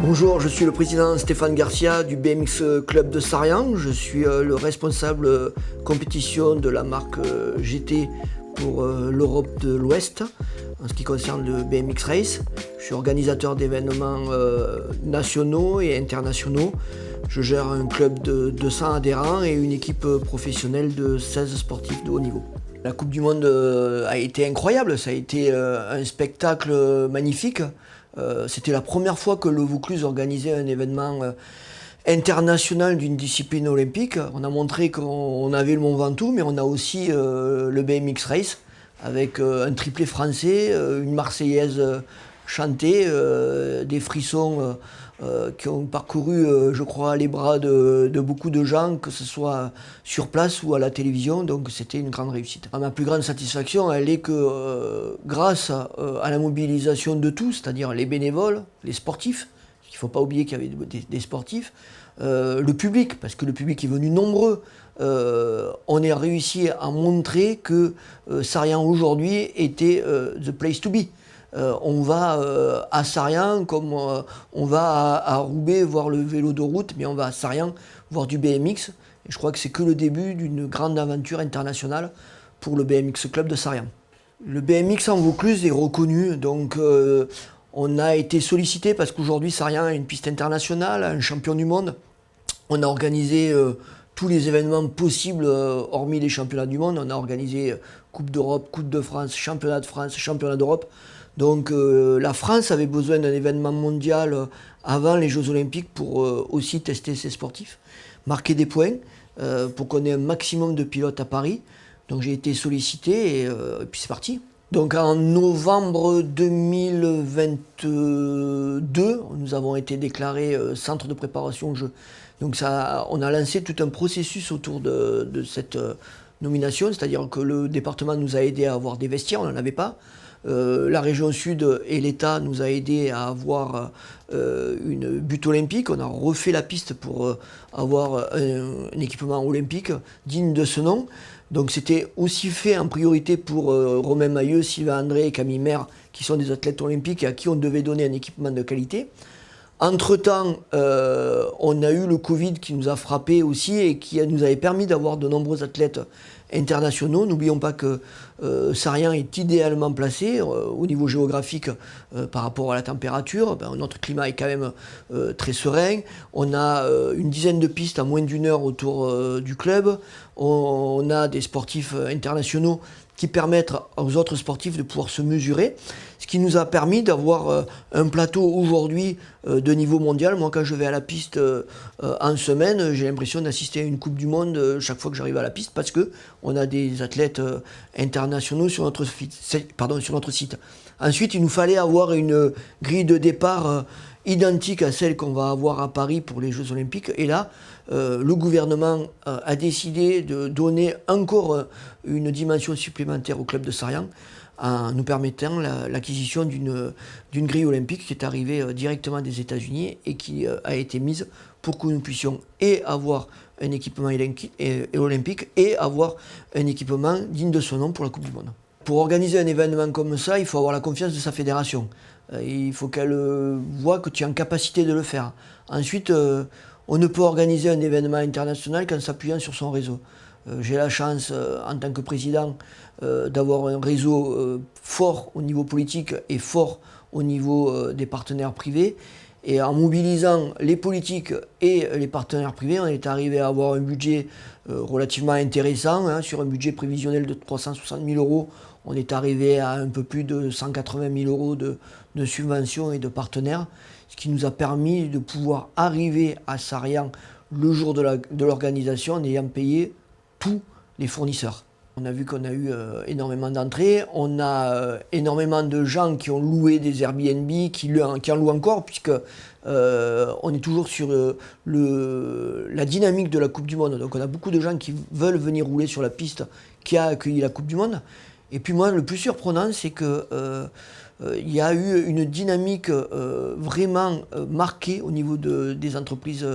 Bonjour, je suis le président Stéphane Garcia du BMX Club de Sarrian. Je suis le responsable compétition de la marque GT pour l'Europe de l'Ouest en ce qui concerne le BMX Race. Je suis organisateur d'événements nationaux et internationaux. Je gère un club de 200 adhérents et une équipe professionnelle de 16 sportifs de haut niveau. La Coupe du Monde a été incroyable, ça a été un spectacle magnifique. C'était la première fois que le Vaucluse organisait un événement international d'une discipline olympique. On a montré qu'on avait le Mont Ventoux, mais on a aussi le BMX Race, avec un triplé français, une Marseillaise chantée, des frissons qui ont parcouru, je crois, les bras de beaucoup de gens, que ce soit sur place ou à la télévision, donc c'était une grande réussite. Ma plus grande satisfaction, elle est que grâce à la mobilisation de tous, c'est-à-dire les bénévoles, les sportifs, il ne faut pas oublier qu'il y avait des sportifs, le public, parce que le public est venu nombreux, on a réussi à montrer que Sarrian aujourd'hui était the place to be. On va à Sarrian comme on va à Roubaix voir le vélo de route, mais on va à Sarrian voir du BMX. Et je crois que c'est que le début d'une grande aventure internationale pour le BMX Club de Sarrian. Le BMX en Vaucluse est reconnu, donc on a été sollicité parce qu'aujourd'hui Sarrian a une piste internationale, un champion du monde. On a organisé tous les événements possibles, hormis les championnats du monde. On a organisé Coupe d'Europe, Coupe de France, Championnat de France, Championnat d'Europe. Donc la France avait besoin d'un événement mondial avant les Jeux Olympiques pour aussi tester ses sportifs, marquer des points, pour qu'on ait un maximum de pilotes à Paris. Donc j'ai été sollicité et puis c'est parti. Donc en novembre 2022, nous avons été déclarés centre de préparation aux Jeux. Donc on a lancé tout un processus autour de cette nomination, c'est-à-dire que le département nous a aidés à avoir des vestiaires, on n'en avait pas. La région Sud et l'État nous a aidés à avoir une butte olympique. On a refait la piste pour avoir un équipement olympique digne de ce nom. Donc c'était aussi fait en priorité pour Romain Mailleux, Sylvain André et Camille Maire, qui sont des athlètes olympiques et à qui on devait donner un équipement de qualité. Entre-temps, on a eu le Covid qui nous a frappé aussi et qui nous avait permis d'avoir de nombreux athlètes internationaux. N'oublions pas que Sarrian est idéalement placé au niveau géographique par rapport à la température. Notre climat est quand même très serein. On a une dizaine de pistes à moins d'une heure autour du club. On a des sportifs internationaux qui permettent aux autres sportifs de pouvoir se mesurer, ce qui nous a permis d'avoir un plateau aujourd'hui de niveau mondial. Moi, quand je vais à la piste en semaine, j'ai l'impression d'assister à une Coupe du Monde chaque fois que j'arrive à la piste, parce qu'on a des athlètes internationaux sur notre site. Ensuite, il nous fallait avoir une grille de départ identique à celle qu'on va avoir à Paris pour les Jeux Olympiques. Et là, le gouvernement a décidé de donner encore une dimension supplémentaire au club de Sarrian en nous permettant l'acquisition d'une grille olympique qui est arrivée directement des États-Unis et qui a été mise pour que nous puissions et avoir un équipement olympique et avoir un équipement digne de son nom pour la Coupe du Monde. Pour organiser un événement comme ça, il faut avoir la confiance de sa fédération. Il faut qu'elle voit que tu es en capacité de le faire. Ensuite, on ne peut organiser un événement international qu'en s'appuyant sur son réseau. J'ai la chance, en tant que président, d'avoir un réseau fort au niveau politique et fort au niveau des partenaires privés. Et en mobilisant les politiques et les partenaires privés, on est arrivé à avoir un budget relativement intéressant. Sur un budget prévisionnel de 360 000 euros, on est arrivé à un peu plus de 180 000 euros de subventions et de partenaires, ce qui nous a permis de pouvoir arriver à Sarrian le jour de l'organisation en ayant payé tous les fournisseurs. On a vu qu'on a eu énormément d'entrées, on a énormément de gens qui ont loué des Airbnb, qui en louent encore, puisque on est toujours sur la dynamique de la Coupe du Monde. Donc on a beaucoup de gens qui veulent venir rouler sur la piste qui a accueilli la Coupe du Monde. Et puis moi, le plus surprenant, c'est que il y a eu une dynamique vraiment marquée au niveau des entreprises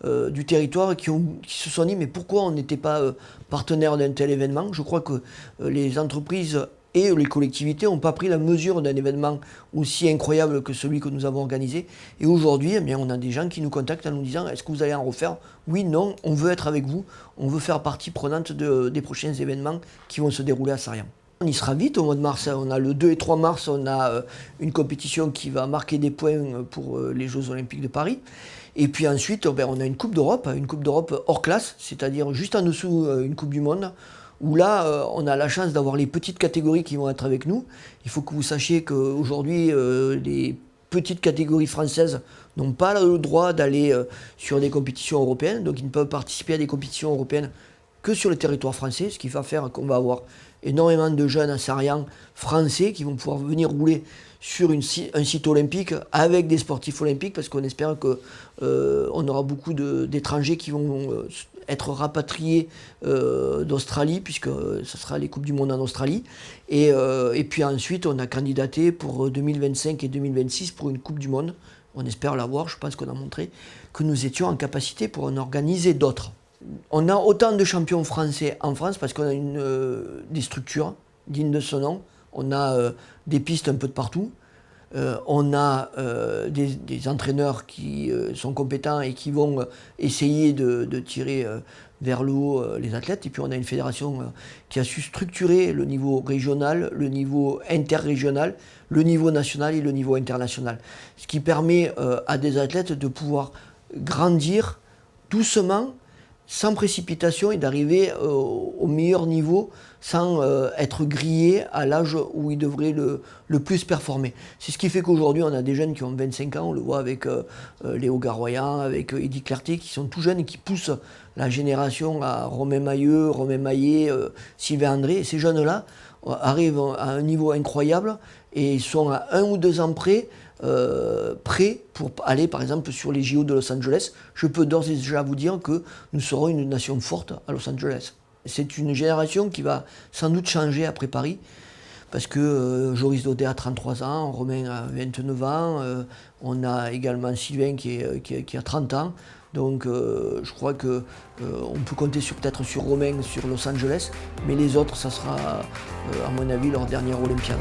du territoire qui se sont dit mais pourquoi on n'était pas partenaire d'un tel événement. Je crois que les entreprises et les collectivités n'ont pas pris la mesure d'un événement aussi incroyable que celui que nous avons organisé. Et aujourd'hui, eh bien, on a des gens qui nous contactent en nous disant « Est-ce que vous allez en refaire ?» Oui, non, on veut être avec vous, on veut faire partie prenante des prochains événements qui vont se dérouler à Sarriens. On y sera vite au mois de mars. On a le 2 et 3 mars, on a une compétition qui va marquer des points pour les Jeux Olympiques de Paris. Et puis ensuite, on a une Coupe d'Europe hors classe, c'est-à-dire juste en dessous une Coupe du Monde, où là, on a la chance d'avoir les petites catégories qui vont être avec nous. Il faut que vous sachiez qu'aujourd'hui, les petites catégories françaises n'ont pas le droit d'aller sur des compétitions européennes, donc ils ne peuvent participer à des compétitions européennes que sur le territoire français, ce qui va faire qu'on va avoir énormément de jeunes à Sarriens français qui vont pouvoir venir rouler sur un site olympique avec des sportifs olympiques, parce qu'on espère qu'on aura beaucoup d'étrangers qui vont être rapatriés d'Australie, puisque ce sera les Coupes du Monde en Australie. Et puis ensuite, on a candidaté pour 2025 et 2026 pour une Coupe du Monde. On espère l'avoir, je pense qu'on a montré que nous étions en capacité pour en organiser d'autres. On a autant de champions français en France parce qu'on a des structures dignes de ce nom. On a des pistes un peu de partout. On a des entraîneurs qui sont compétents et qui vont essayer de tirer vers le haut les athlètes. Et puis on a une fédération qui a su structurer le niveau régional, le niveau interrégional, le niveau national et le niveau international. Ce qui permet à des athlètes de pouvoir grandir doucement, sans précipitation, et d'arriver au meilleur niveau sans être grillé à l'âge où ils devraient le plus performer. C'est ce qui fait qu'aujourd'hui on a des jeunes qui ont 25 ans, on le voit avec Léo Garoyan, avec Eddy Clerté, qui sont tout jeunes et qui poussent la génération à Romain Mailleux, Romain Maillet, Sylvain André. Et ces jeunes-là arrivent à un niveau incroyable et sont à 1 ou 2 ans près pour aller par exemple sur les JO de Los Angeles. Je peux d'ores et déjà vous dire que nous serons une nation forte à Los Angeles. C'est une génération qui va sans doute changer après Paris, parce que Joris Daudet a 33 ans, Romain a 29 ans, on a également Sylvain qui a 30 ans. Donc je crois qu'on peut compter peut-être sur Romain sur Los Angeles, mais les autres, ça sera à mon avis leur dernière Olympiade.